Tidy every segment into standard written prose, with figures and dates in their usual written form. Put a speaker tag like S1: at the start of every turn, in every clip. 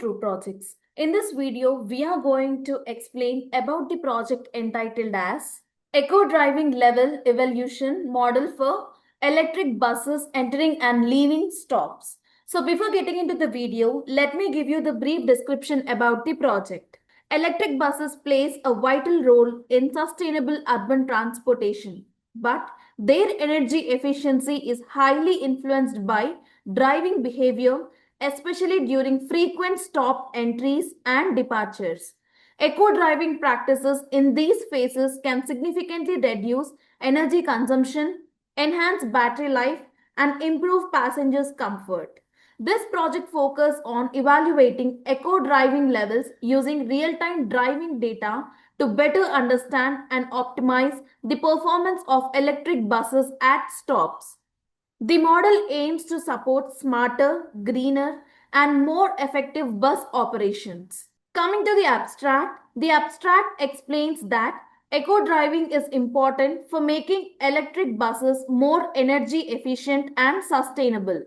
S1: True Projects. In this video, we are going to explain about the project entitled as Eco Driving Level Evolution Model for Electric Buses Entering and Leaving Stops. So before getting into the video, let me give you the brief description about the project. Electric buses plays a vital role in sustainable urban transportation, but their energy efficiency is highly influenced by driving behavior, especially during frequent stop entries and departures. Eco driving practices in these phases can significantly reduce energy consumption, enhance battery life, and improve passengers' comfort. This project focuses on evaluating eco driving levels using real time driving data to better understand and optimize the performance of electric buses at stops. The model aims to support smarter, greener, and more effective bus operations. Coming to the abstract explains that eco driving is important for making electric buses more energy efficient and sustainable.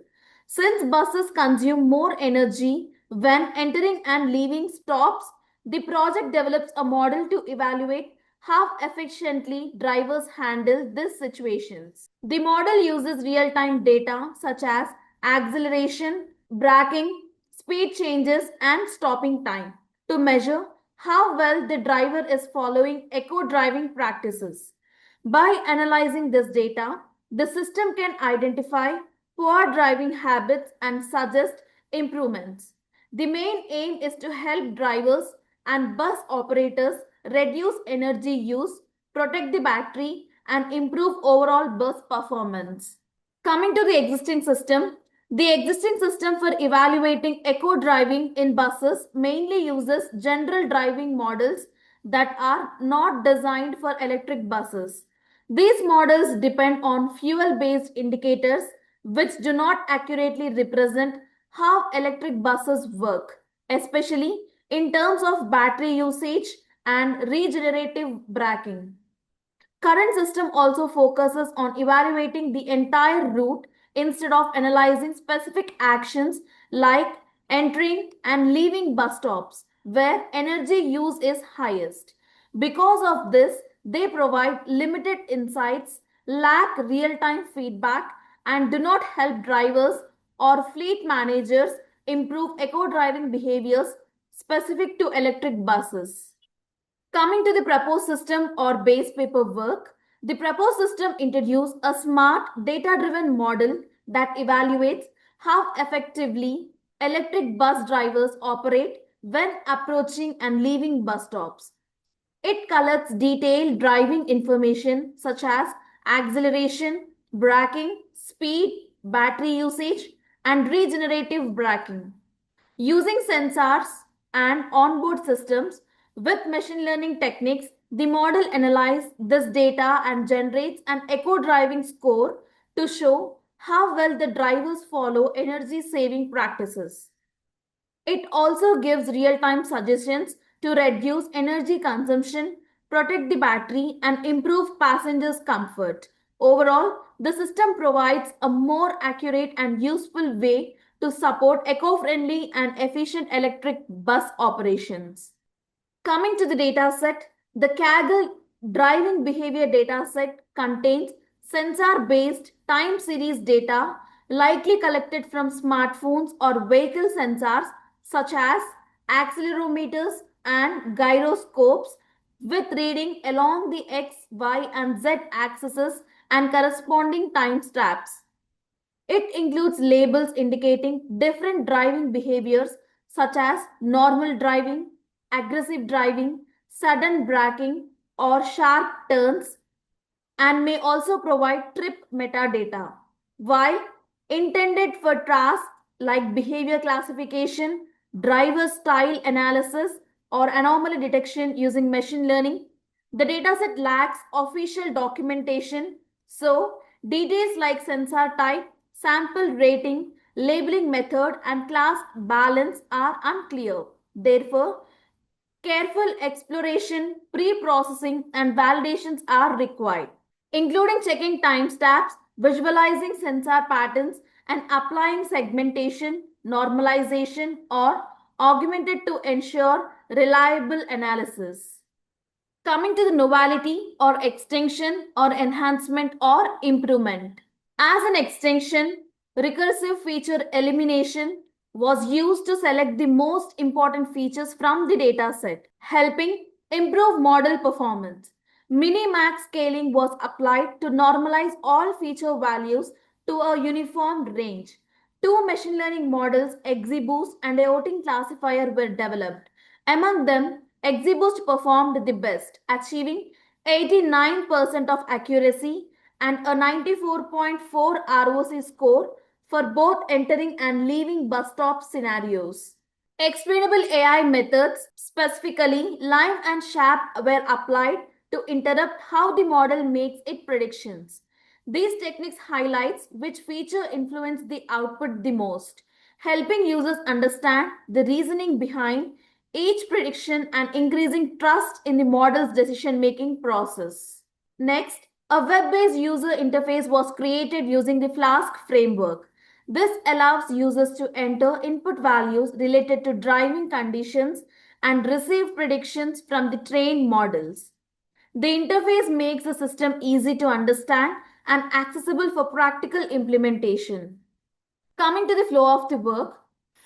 S1: Since buses consume more energy when entering and leaving stops, the project develops a model to evaluate how efficiently drivers handle these situations. The model uses real-time data such as acceleration, braking, speed changes, and stopping time to measure how well the driver is following eco-driving practices. By analyzing this data, the system can identify poor driving habits and suggest improvements. The main aim is to help drivers and bus operators reduce energy use, protect the battery, and improve overall bus performance. Coming to the existing system for evaluating eco driving in buses mainly uses general driving models that are not designed for electric buses. These models depend on fuel based indicators which do not accurately represent how electric buses work, especially in terms of battery usage and regenerative braking. Current system also focuses on evaluating the entire route instead of analyzing specific actions like entering and leaving bus stops where energy use is highest. Because of this, they provide limited insights, lack real-time feedback, and do not help drivers or fleet managers improve eco-driving behaviors specific to electric buses. Coming to the proposed system or base paper work, the proposed system introduced a smart data-driven model that evaluates how effectively electric bus drivers operate when approaching and leaving bus stops. It collects detailed driving information such as acceleration, braking, speed, battery usage, and regenerative braking. Using sensors and onboard systems with machine learning techniques, the model analyzes this data and generates an eco driving score to show how well the drivers follow energy saving practices. It also gives real time suggestions to reduce energy consumption, protect the battery, and improve passengers' comfort. Overall, the system provides a more accurate and useful way to support eco friendly and efficient electric bus operations. Coming to the dataset, the Kaggle driving behavior dataset contains sensor-based time series data likely collected from smartphones or vehicle sensors such as accelerometers and gyroscopes with reading along the X, Y, and Z axes and corresponding time steps. It includes labels indicating different driving behaviors such as normal driving, aggressive driving, sudden braking, or sharp turns, and may also provide trip metadata. While intended for tasks like behavior classification, driver style analysis, or anomaly detection using machine learning, the dataset lacks official documentation, so details like sensor type, sample rating, labeling method, and class balance are unclear. Therefore, careful exploration, pre-processing, and validations are required, including checking timestamps, visualizing sensor patterns, and applying segmentation, normalization, or augmented to ensure reliable analysis. Coming to the novelty or extension or enhancement or improvement. As an extension, recursive feature elimination was used to select the most important features from the dataset, helping improve model performance. Minimax scaling was applied to normalize all feature values to a uniform range. Two machine learning models, XGBoost and Aortic classifier, were developed. Among them, XGBoost performed the best, achieving 89% of accuracy and a 94.4 ROC score for both entering and leaving bus stop scenarios. Explainable AI methods, specifically Lime and SHAP, were applied to interrupt how the model makes its predictions. These techniques highlights which feature influence the output the most, helping users understand the reasoning behind each prediction and increasing trust in the model's decision-making process. Next, a web-based user interface was created using the Flask framework. This allows users to enter input values related to driving conditions and receive predictions from the trained models. The interface makes the system easy to understand and accessible for practical implementation. Coming to the flow of the work,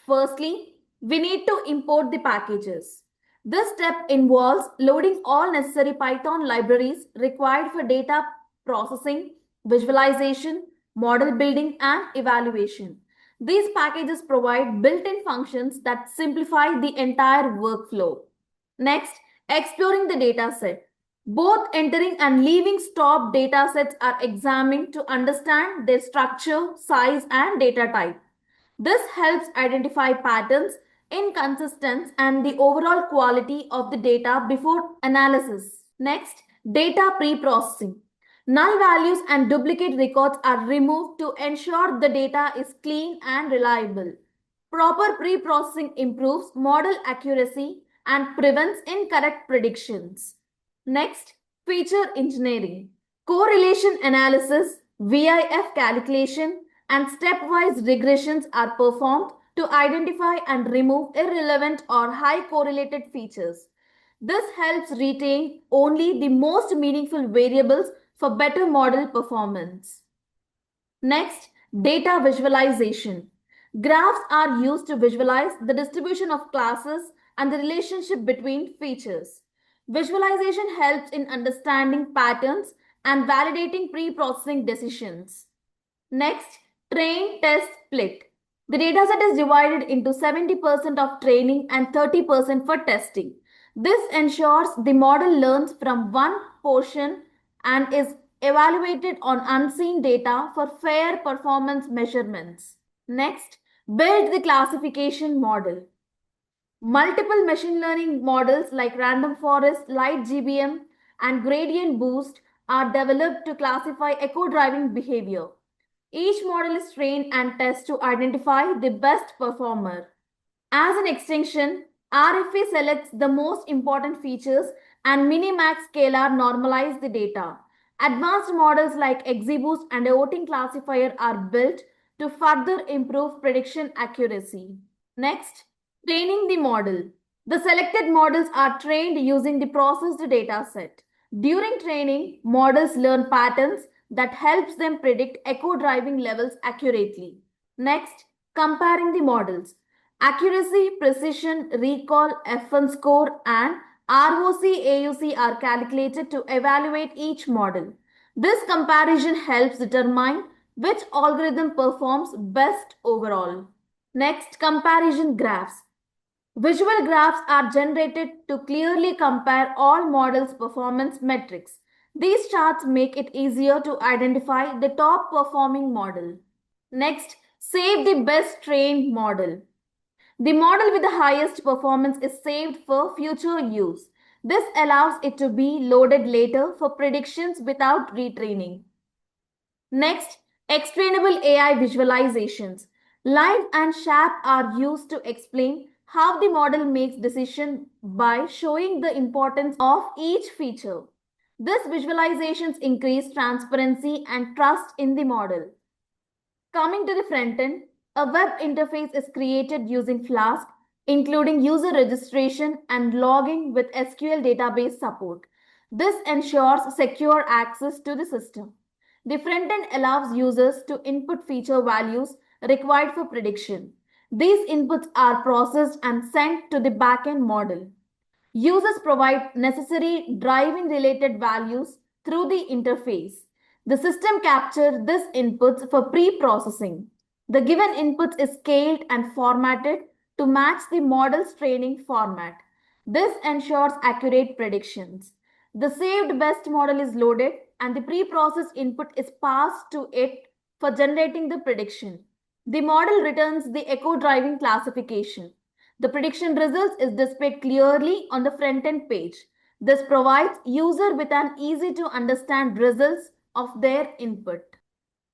S1: firstly, we need to import the packages. This step involves loading all necessary Python libraries required for data processing, visualization, model building, and evaluation. These packages provide built-in functions that simplify the entire workflow. Next, exploring the dataset. Both entering and leaving stop datasets are examined to understand their structure, size, and data type. This helps identify patterns, inconsistencies, and the overall quality of the data before analysis. Next, data pre-processing. Null values and duplicate records are removed to ensure the data is clean and reliable. Proper pre-processing improves model accuracy and prevents incorrect predictions. Next, feature engineering. Correlation analysis, VIF calculation, and stepwise regressions are performed to identify and remove irrelevant or high correlated features. This helps retain only the most meaningful variables for better model performance. Next, data visualization. Graphs are used to visualize the distribution of classes and the relationship between features. Visualization helps in understanding patterns and validating pre-processing decisions. Next, train, test, split. The dataset is divided into 70% of training and 30% for testing. This ensures the model learns from one portion and is evaluated on unseen data for fair performance measurements. Next, build the classification model. Multiple machine learning models like Random Forest, Light GBM, and Gradient Boost are developed to classify echo driving behavior. Each model is trained and tested to identify the best performer. As an extension, RFA selects the most important features and Minimax Scalar normalize the data. Advanced models like XGBoost and Aortic classifier are built to further improve prediction accuracy. Next, training the model. The selected models are trained using the processed dataset. During training, models learn patterns that helps them predict echo driving levels accurately. Next, comparing the models. Accuracy, precision, recall, F1 score, and ROC AUC are calculated to evaluate each model. This comparison helps determine which algorithm performs best overall. Next, comparison graphs. Visual graphs are generated to clearly compare all models' performance metrics. These charts make it easier to identify the top performing model. Next, save the best trained model. The model with the highest performance is saved for future use. This allows it to be loaded later for predictions without retraining. Next, explainable AI visualizations. Lime and SHAP are used to explain how the model makes decisions by showing the importance of each feature. This visualizations increase transparency and trust in the model. Coming to the front end, a web interface is created using Flask including user registration and logging with SQL database support. This ensures secure access to the system. The front end allows users to input feature values required for prediction. These inputs are processed and sent to the backend model. Users provide necessary driving related values through the interface. The system captures these inputs for pre-processing. The given inputs is scaled and formatted to match the model's training format. This ensures accurate predictions. The saved best model is loaded and the pre-processed input is passed to it for generating the prediction. The model returns the echo driving classification. The prediction results is displayed clearly on the front-end page. This provides user with an easy to understand results of their input.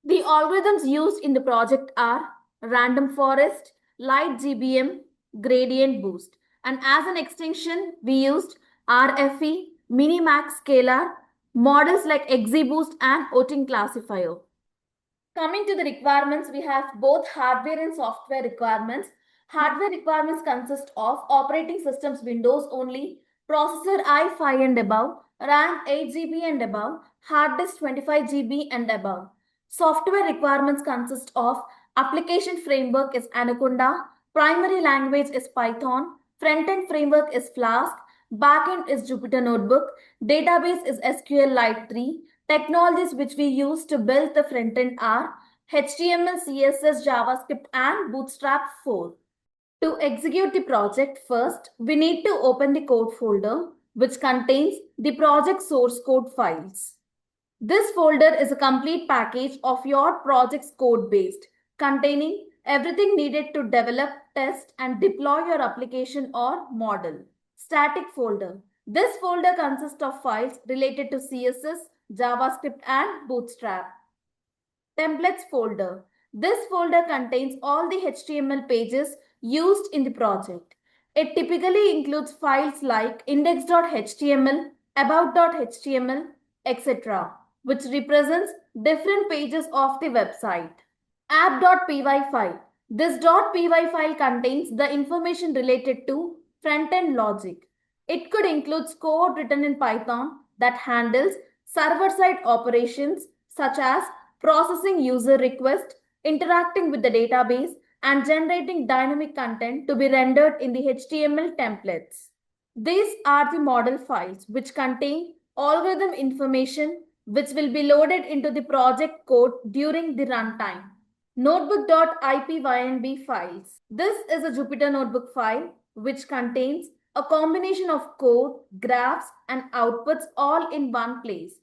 S1: The algorithms used in the project are random forest, light GBM, gradient boost. And as an extension, we used RFE, Minimax Scalar, models like XGBoost and OTIN classifier. Coming to the requirements, we have both hardware and software requirements. Hardware requirements consist of operating systems Windows only, processor i5 and above, RAM 8 GB and above, hard disk 25 GB and above. Software requirements consist of application framework is Anaconda, primary language is Python, front-end framework is Flask, backend is Jupyter Notebook, database is SQLite 3, technologies which we use to build the front-end are HTML, CSS, JavaScript and Bootstrap 4. To execute the project, first we need to open the code folder which contains the project source code files. This folder is a complete package of your project's code base containing everything needed to develop, test and deploy your application or model. Static folder. This folder consists of files related to CSS, JavaScript and Bootstrap. Templates folder. This folder contains all the HTML pages used in the project. It typically includes files like index.html, about.html, etc., which represents different pages of the website. App.py file. This .py file contains the information related to front-end logic. It could include code written in Python that handles server-side operations such as processing user requests, interacting with the database, and generating dynamic content to be rendered in the HTML templates. These are the model files which contain algorithm information which will be loaded into the project code during the runtime. Notebook.ipynb files. This is a Jupyter Notebook file which contains a combination of code, graphs, and outputs all in one place.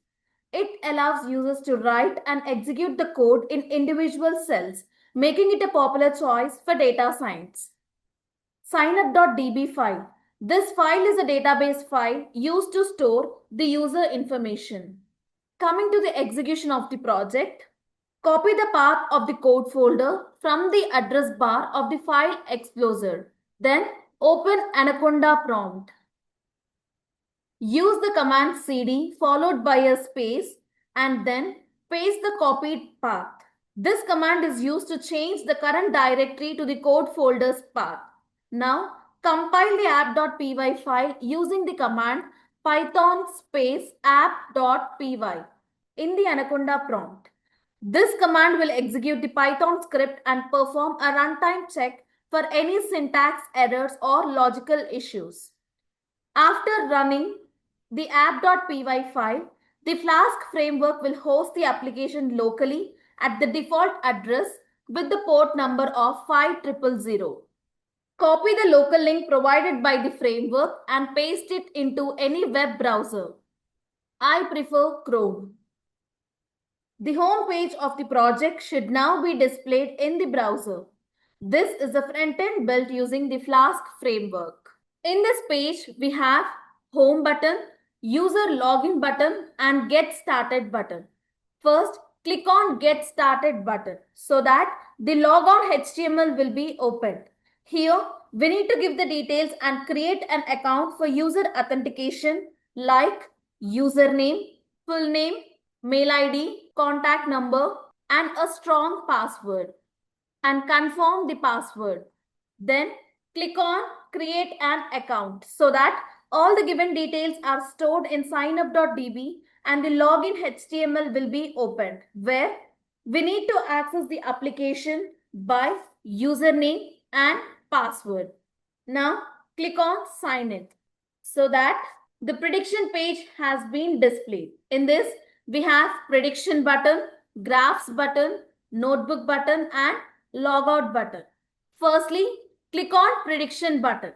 S1: It allows users to write and execute the code in individual cells, making it a popular choice for data science. Signup.db file. This file is a database file used to store the user information. Coming to the execution of the project, copy the path of the code folder from the address bar of the file explorer. Then open Anaconda prompt. Use the command cd followed by a space and then paste the copied path. This command is used to change the current directory to the code folder's path. Now compile the app.py file using the command python space app.py in the Anaconda prompt. This command will execute the Python script and perform a runtime check for any syntax errors or logical issues. After running the app.py file, the Flask framework will host the application locally at the default address with the port number of 5000. Copy the local link provided by the framework and paste it into any web browser. I prefer Chrome. The home page of the project should now be displayed in the browser. This is the front end built using the Flask framework. In this page, we have Home button, User Login button and Get Started button. First, click on Get Started button so that the logon HTML will be opened. Here, we need to give the details and create an account for user authentication like username, full name, mail ID, contact number and a strong password and confirm the password. Then click on create an account so that all the given details are stored in signup.db and the login HTML will be opened where we need to access the application by username and password. Now click on sign in so that the prediction page has been displayed. In this, we have prediction button, graphs button, notebook button and logout button. Firstly, click on prediction button.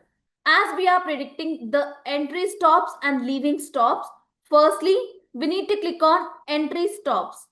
S1: As we are predicting the entry stops and leaving stops, firstly, we need to click on entry stops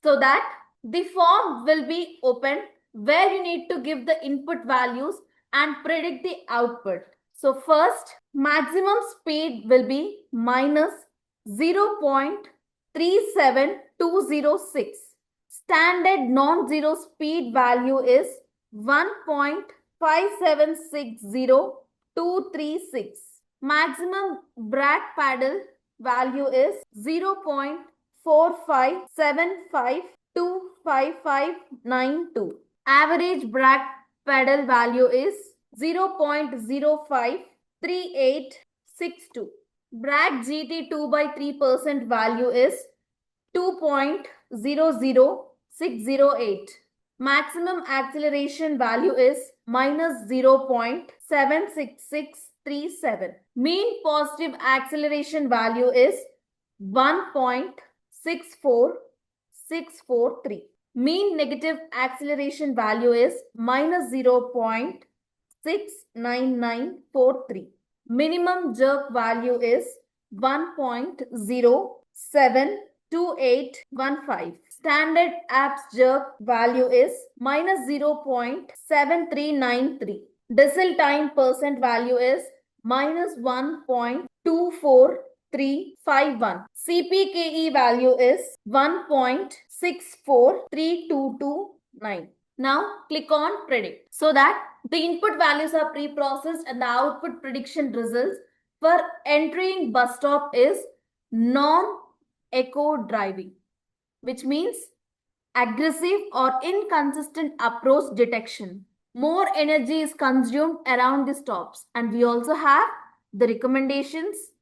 S1: so that the form will be opened where you need to give the input values and predict the output. So first, maximum speed will be minus 0.37206. Standard non-zero speed value is 1.5760236. Maximum brake pedal value is 0.4575255592. Average brake pedal value is 0.053862. Brake GT 2/3% value is 2.00608. Maximum acceleration value is minus 0.76637. Mean positive acceleration value is 1.64643. Mean negative acceleration value is minus 0.69943. Minimum jerk value is 1.072815. Standard apps jerk value is minus 0.7393. Diesel time percent value is minus 1.24351. CPKE value is 1.643229. Now click on predict so that the input values are pre-processed and the output prediction results for entering bus stop is non-echo driving, which means aggressive or inconsistent approach detection. More energy is consumed around the stops. And we also have the recommendations,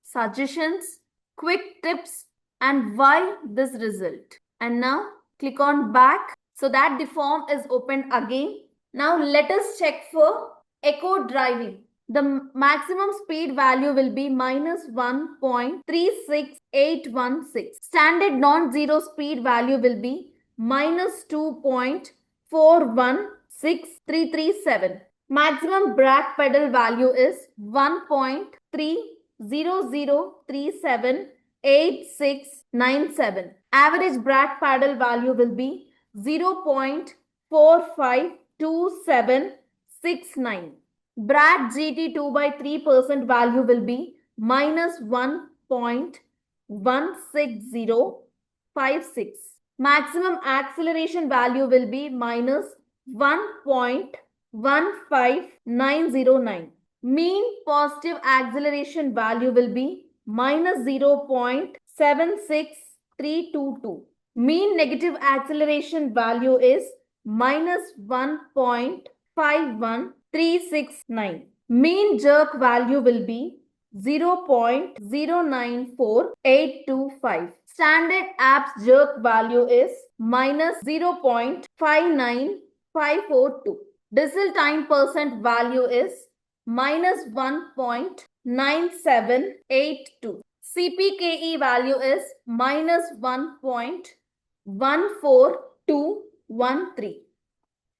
S1: suggestions, quick tips and why this result. And now click on back so that the form is opened again. Now let us check for echo driving. The maximum speed value will be minus 1.36816. Standard non-zero speed value will be minus 2.416337. Maximum brake pedal value is 1.300378697. Average brake pedal value will be 0.452769. Brake GT 2/3% value will be minus 1.16056. Maximum acceleration value will be minus 1.15909. Mean positive acceleration value will be minus 0.76322. Mean negative acceleration value is minus 1.51369. Mean jerk value will be 0.094825. Standard apps jerk value is minus 0.59542. Diesel time percent value is minus 1.9782. CPKE value is minus 1.14213.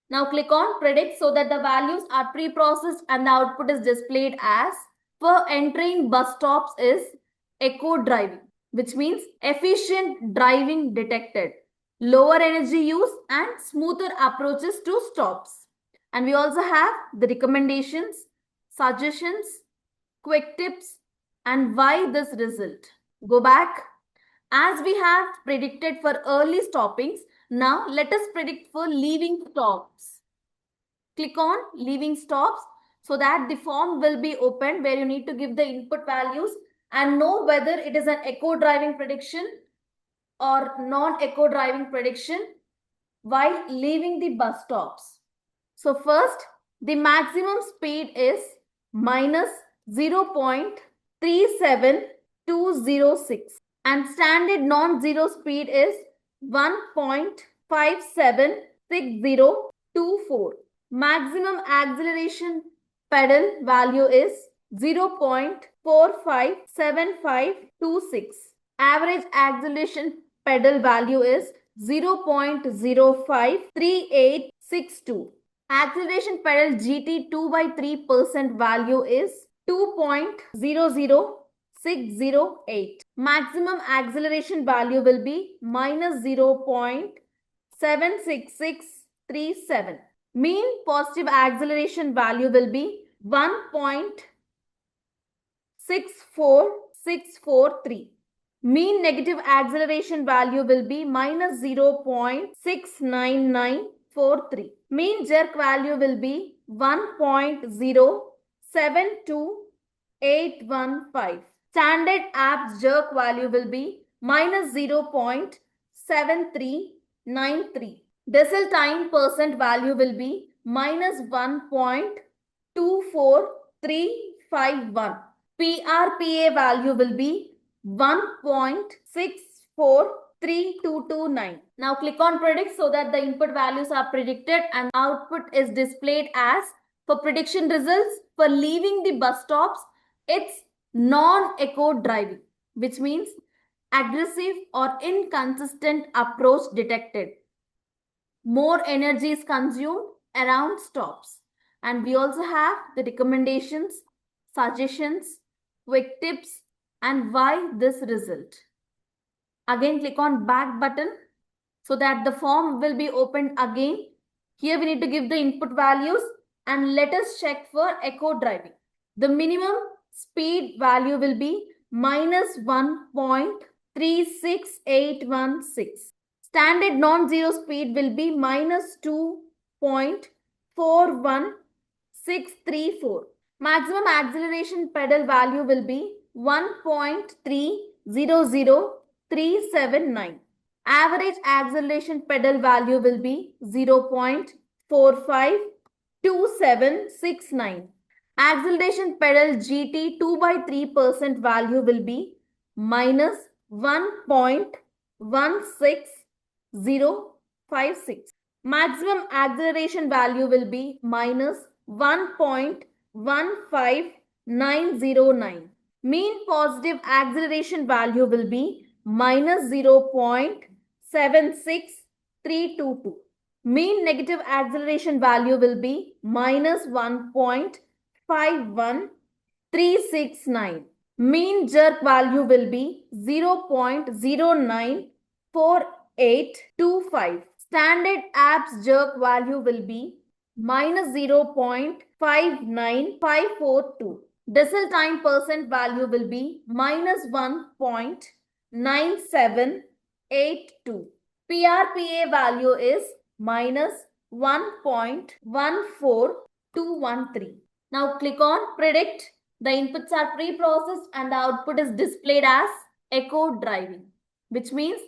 S1: Now click on predict so that the values are pre-processed and the output is displayed as for entering bus stops is echo driving, which means efficient driving detected, lower energy use and smoother approaches to stops. And we also have the recommendations, suggestions, quick tips and why this result. Go back. As we have predicted for early stoppings, now let us predict for leaving stops. Click on leaving stops so that the form will be opened where you need to give the input values and know whether it is an echo driving prediction or non-echo driving prediction while leaving the bus stops. So first, the maximum speed is minus 0.37206 and standard non-zero speed is 1.576024. Maximum acceleration pedal value is 0.457526. Average acceleration pedal value is 0.053862. Acceleration pedal GT 2/3% value is 2.00608. Maximum acceleration value will be minus 0.76637. Mean positive acceleration value will be 1.64643. Mean negative acceleration value will be minus 0.69943. Mean jerk value will be 1.072815. Standard apps jerk value will be minus 0.7393. Decile time percent value will be minus 1.24351. PRPA value will be 1.643229. Now click on predict so that the input values are predicted and output is displayed as for prediction results for leaving the bus stops. It's non-echo driving, which means aggressive or inconsistent approach detected. More energy is consumed around stops. And we also have the recommendations, suggestions, quick tips, and why this result. Again, click on back button so that the form will be opened again. Here we need to give the input values and let us check for echo driving. The minimum speed value will be minus 1.36816. Standard non-zero speed will be minus 2.41634. Maximum acceleration pedal value will be 1.300379. Average acceleration pedal value will be 0.452769. Acceleration pedal GT 2/3% value will be minus 1.16056. Maximum acceleration value will be minus 1.15909. Mean positive acceleration value will be minus 0.76322. Mean negative acceleration value will be minus 1.51369. Mean jerk value will be 0.094825. Standard apps jerk value will be minus 0.59542. Decile time percent value will be minus 1.9782. PRPA value is minus 1.14213. Now click on predict. The inputs are pre-processed and the output is displayed as echo driving, which means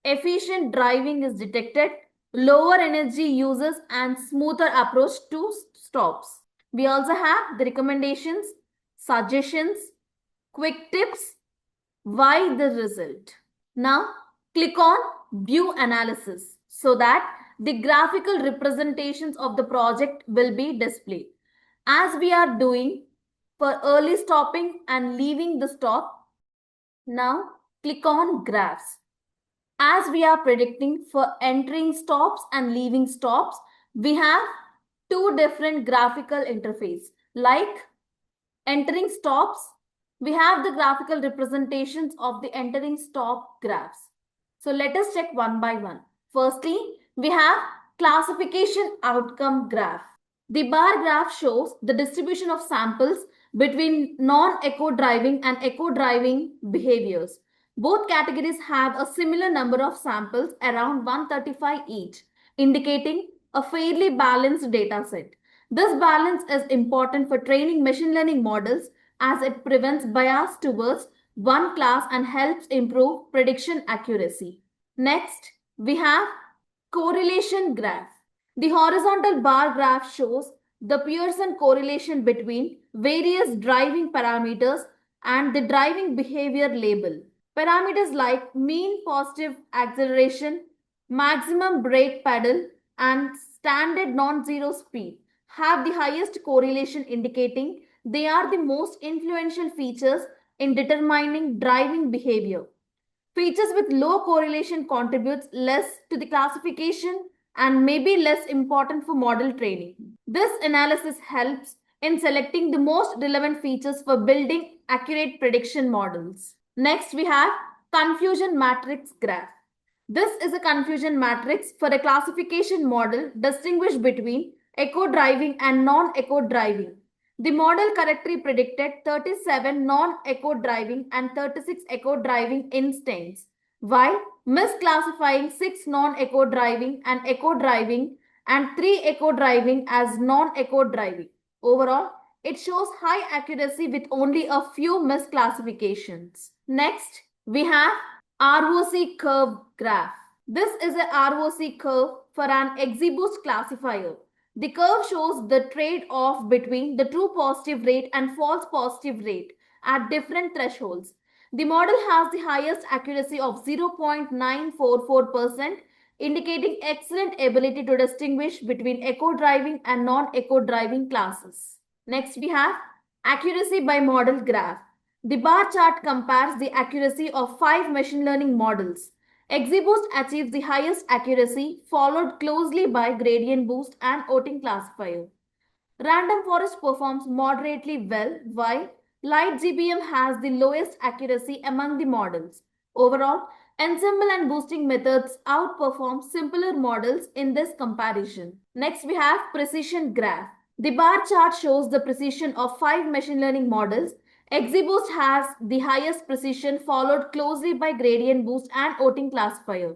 S1: efficient driving is detected, lower energy uses and smoother approach to stops. We also have the recommendations, suggestions, quick tips, why the result. Now click on view analysis so that the graphical representations of the project will be displayed. As we are doing for early stopping and leaving the stop, now click on graphs. As we are predicting for entering stops and leaving stops, we have two different graphical interface. Like entering stops, we have the graphical representations of the entering stop graphs. So let us check one by one. Firstly, we have classification outcome graph. The bar graph shows the distribution of samples between non-echo driving and echo driving behaviors. Both categories have a similar number of samples, around 135 each, indicating a fairly balanced data set. This balance is important for training machine learning models as it prevents bias towards one class and helps improve prediction accuracy. Next, we have correlation graph. The horizontal bar graph shows the Pearson correlation between various driving parameters and the driving behavior label. Parameters like mean positive acceleration, maximum brake pedal, and standard non-zero speed have the highest correlation, indicating they are the most influential features in determining driving behavior. Features with low correlation contributes less to the classification and may be less important for model training. This analysis helps in selecting the most relevant features for building accurate prediction models. Next, we have confusion matrix graph. This is a confusion matrix for a classification model distinguished between eco driving and non-eco driving. The model correctly predicted 37 non-eco driving and 36 eco driving instincts, while misclassifying 6 non-eco driving and eco driving and 3 eco driving as non-eco driving. Overall, it shows high accuracy with only a few misclassifications. Next, we have ROC curve graph. This is a ROC curve for an XGBoost classifier. The curve shows the trade-off between the true positive rate and false positive rate at different thresholds. The model has the highest accuracy of 0.944%, indicating excellent ability to distinguish between eco driving and non-eco driving classes. Next, we have accuracy by model graph. The bar chart compares the accuracy of 5 machine learning models. XGBoost achieves the highest accuracy, followed closely by Gradient Boost and Voting Classifier. Random Forest performs moderately well, while LightGBM has the lowest accuracy among the models. Overall, ensemble and boosting methods outperform simpler models in this comparison. Next, we have precision graph. The bar chart shows the precision of 5 machine learning models. XGBoost has the highest precision, followed closely by Gradient Boost and Voting Classifier.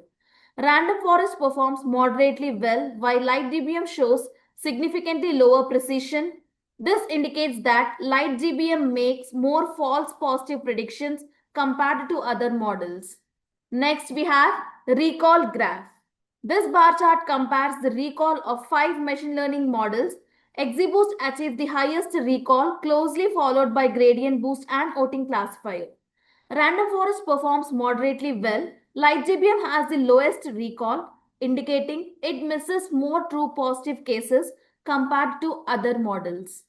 S1: Random Forest performs moderately well, while LightGBM shows significantly lower precision. This indicates that LightGBM makes more false positive predictions compared to other models. Next, we have recall graph. This bar chart compares the recall of 5 machine learning models. XGBoost achieved the highest recall, closely followed by Gradient Boost and Voting Classifier. Random Forest performs moderately well. LightGBM has the lowest recall, indicating it misses more true positive cases compared to other models.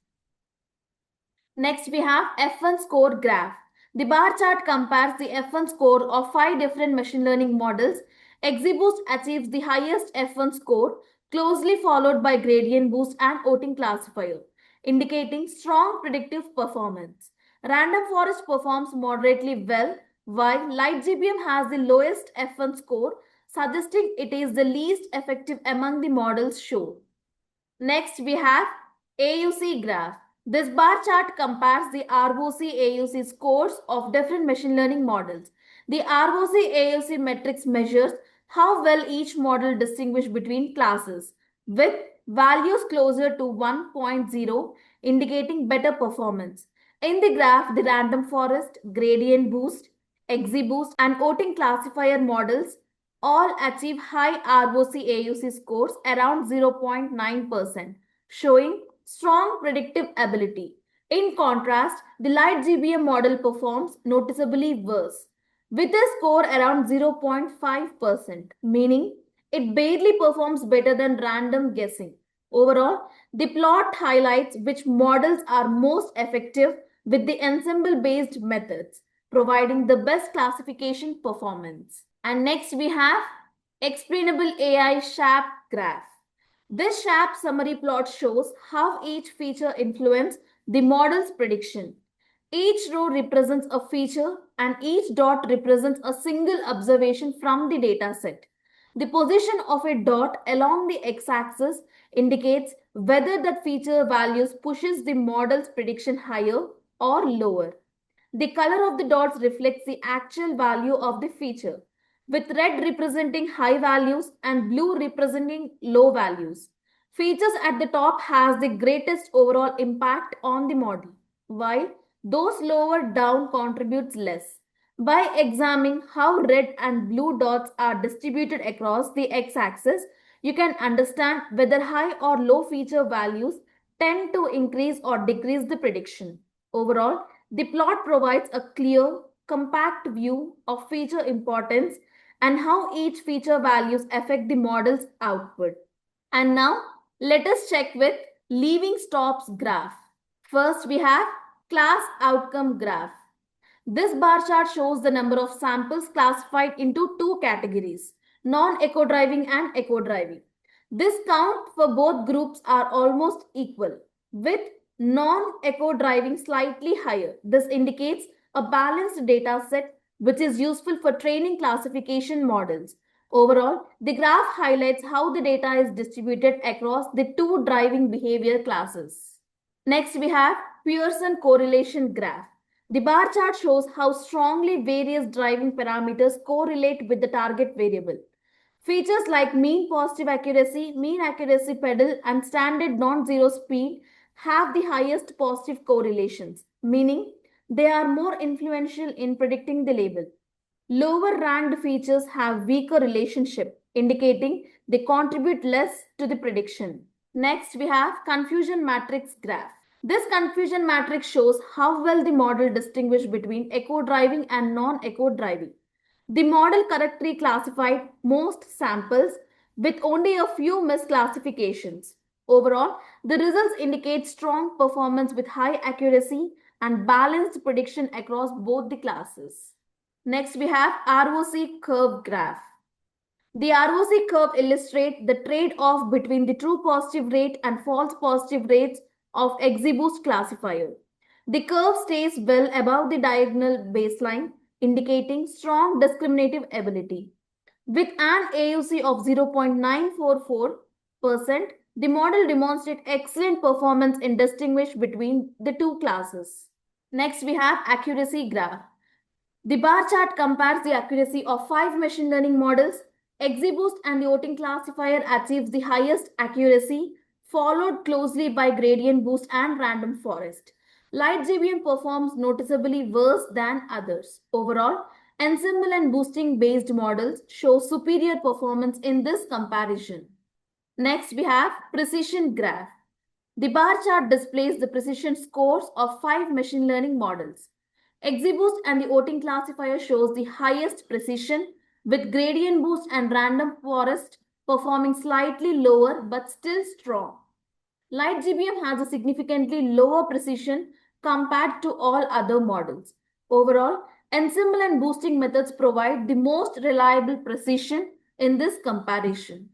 S1: Next, we have F1 score graph. The bar chart compares the F1 score of 5 different machine learning models. XGBoost achieves the highest F1 score, closely followed by Gradient Boost and Voting Classifier, indicating strong predictive performance. Random Forest performs moderately well, while LightGBM has the lowest F1 score, suggesting it is the least effective among the models shown. Next, we have AUC graph. This bar chart compares the ROC AUC scores of different machine learning models. The ROC AUC matrix measures how well each model distinguishes between classes, with values closer to 1.0 indicating better performance. In the graph, the Random Forest, Gradient Boost, XGBoost, and Voting Classifier models all achieve high ROC AUC scores around 0.9%, showing strong predictive ability. In contrast, the LightGBM model performs noticeably worse, with a score around 0.5%, meaning it barely performs better than random guessing. Overall, the plot highlights which models are most effective with the ensemble-based methods, providing the best classification performance. And next we have Explainable AI SHAP graph. This SHAP summary plot shows how each feature influences the model's prediction. Each row represents a feature and each dot represents a single observation from the dataset. The position of a dot along the x-axis indicates whether that feature values pushes the model's prediction higher or lower. The color of the dots reflects the actual value of the feature, with red representing high values and blue representing low values. Features at the top has the greatest overall impact on the model, while those lower down contributes less. By examining how red and blue dots are distributed across the x-axis, you can understand whether high or low feature values tend to increase or decrease the prediction. Overall, the plot provides a clear, compact view of feature importance and how each feature values affect the model's output. And now let us check with leaving stops graph. First we have class outcome graph. This bar chart shows the number of samples classified into two categories, non-echo driving and echo driving. This count for both groups are almost equal, with non-echo driving slightly higher. This indicates a balanced data set which is useful for training classification models. Overall, the graph highlights how the data is distributed across the two driving behavior classes. Next, we have Pearson correlation graph. The bar chart shows how strongly various driving parameters correlate with the target variable. Features like mean positive accuracy, mean accuracy pedal, and standard non-zero speed have the highest positive correlations, meaning they are more influential in predicting the label. Lower ranked features have weaker relationship, indicating they contribute less to the prediction. Next, we have confusion matrix graph. This confusion matrix shows how well the model distinguishes between echo driving and non-echo driving. The model correctly classified most samples with only a few misclassifications. Overall, the results indicate strong performance with high accuracy and balanced prediction across both the classes. Next, we have ROC curve graph. The ROC curve illustrates the trade-off between the true positive rate and false positive rates of XGBoost classifier. The curve stays well above the diagonal baseline, indicating strong discriminative ability. With an AUC of 0.944%, the model demonstrates excellent performance in distinguish between the two classes. Next, we have accuracy graph. The bar chart compares the accuracy of 5 machine learning models. XGBoost and the Oting classifier achieves the highest accuracy, followed closely by Gradient Boost and Random Forest. LightGBM performs noticeably worse than others. Overall, ensemble and boosting based models show superior performance in this comparison. Next, we have precision graph. The bar chart displays the precision scores of 5 machine learning models. XGBoost and the Oting classifier shows the highest precision, with Gradient Boost and Random Forest performing slightly lower but still strong. LightGBM has a significantly lower precision compared to all other models. Overall, ensemble and boosting methods provide the most reliable precision in this comparison.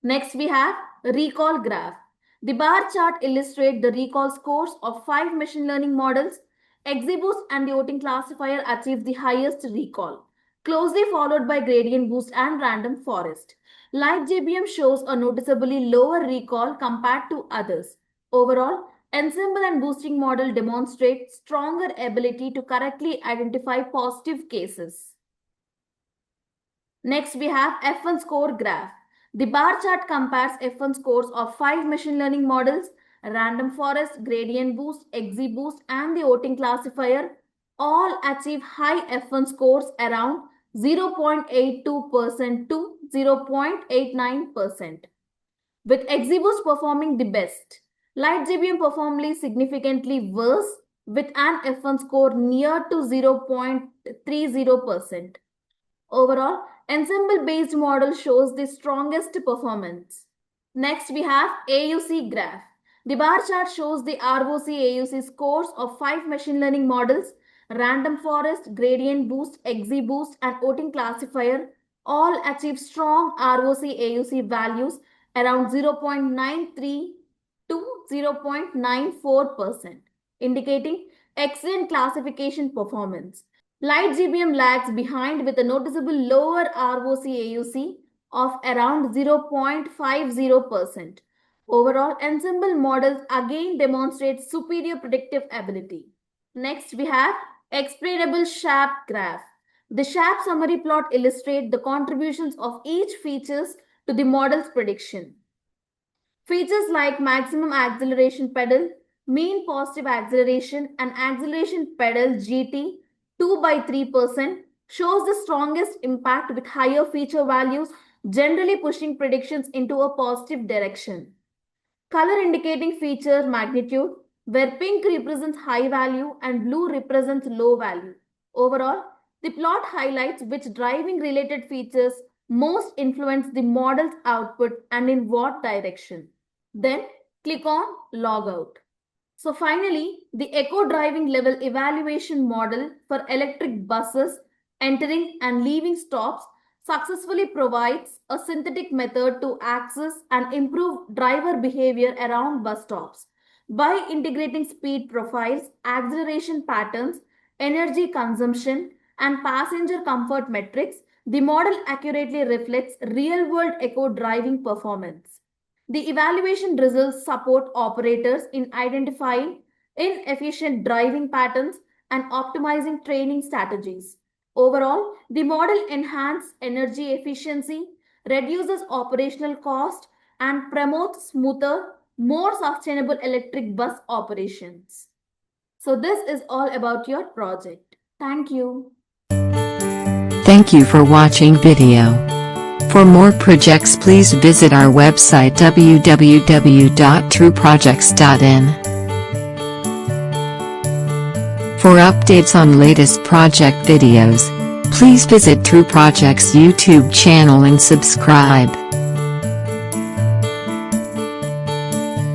S1: Next, we have recall graph. The bar chart illustrates the recall scores of 5 machine learning models. XGBoost and the Oting classifier achieve the highest recall, closely followed by Gradient Boost and Random Forest. LightGBM shows a noticeably lower recall compared to others. Overall, ensemble and boosting model demonstrate stronger ability to correctly identify positive cases. Next, we have F1 score graph. The bar chart compares F1 scores of 5 machine learning models, Random Forest, Gradient Boost, XGBoost, and the Oting classifier all achieve high F1 scores around 0.82% to 0.89%, with XGBoost performing the best. LightGBM performed significantly worse, with an F1 score near to 0.30%. Overall, ensemble-based model shows the strongest performance. Next, we have AUC graph. The bar chart shows the ROC AUC scores of 5 machine learning models, Random Forest, Gradient Boost, XGBoost, and Oting classifier all achieve strong ROC AUC values around 0.93 to 0.94%, indicating excellent classification performance. LightGBM lags behind with a noticeable lower ROC AUC of around 0.50%. Overall, ensemble models again demonstrate superior predictive ability. Next, we have explainable SHAP graph. The SHAP summary plot illustrates the contributions of each features to the model's prediction. Features like maximum acceleration pedal, mean positive acceleration, and acceleration pedal GT 2 by 3% shows the strongest impact with higher feature values, generally pushing predictions into a positive direction. Color indicating feature magnitude, where pink represents high value and blue represents low value. Overall, the plot highlights which driving related features most influence the model's output and in what direction. Then click on Logout. So finally, the eco driving level evaluation model for electric buses entering and leaving stops successfully provides a synthetic method to access and improve driver behavior around bus stops. By integrating speed profiles, acceleration patterns, energy consumption, and passenger comfort metrics, the model accurately reflects real world eco driving performance. The evaluation results support operators in identifying inefficient driving patterns and optimizing training strategies. Overall, the model enhances energy efficiency, reduces operational cost, and promotes smoother, more sustainable electric bus operations. So, this is all about your project. Thank you.
S2: Thank you for watching video. For more projects, please visit our website www.trueprojects.in. For updates on latest project videos, please visit True Projects YouTube channel and subscribe.